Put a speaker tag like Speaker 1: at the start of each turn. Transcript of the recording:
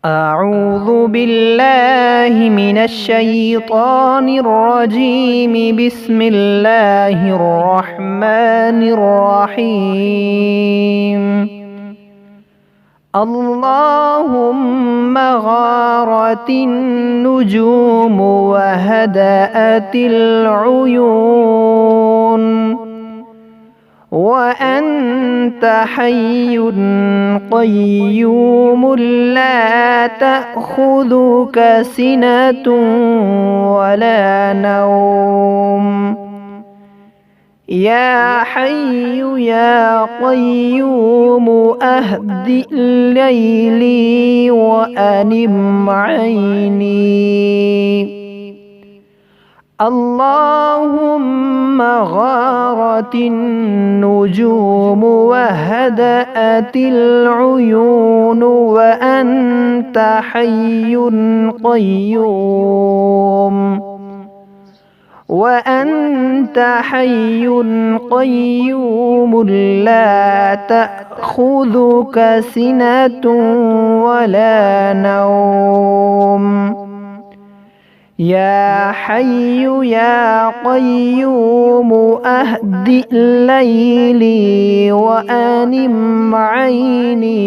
Speaker 1: أعوذ بالله من الشيطان الرجيم. بسم الله الرحمن الرحيم. اللهم غارت النجوم وهدأت العيون، وأنت حي قيوم لا تأخذك سنة ولا نوم. يا حي يا قيوم أهدئ ليلي وأنم عيني. اللهم غارت النجوم وهدأت العيون، وأنت حي قيوم، وأنت حي قيوم لا تأخذك سنة ولا نوم. يا حي يا قيوم أهدئ ليلي وأنم عيني.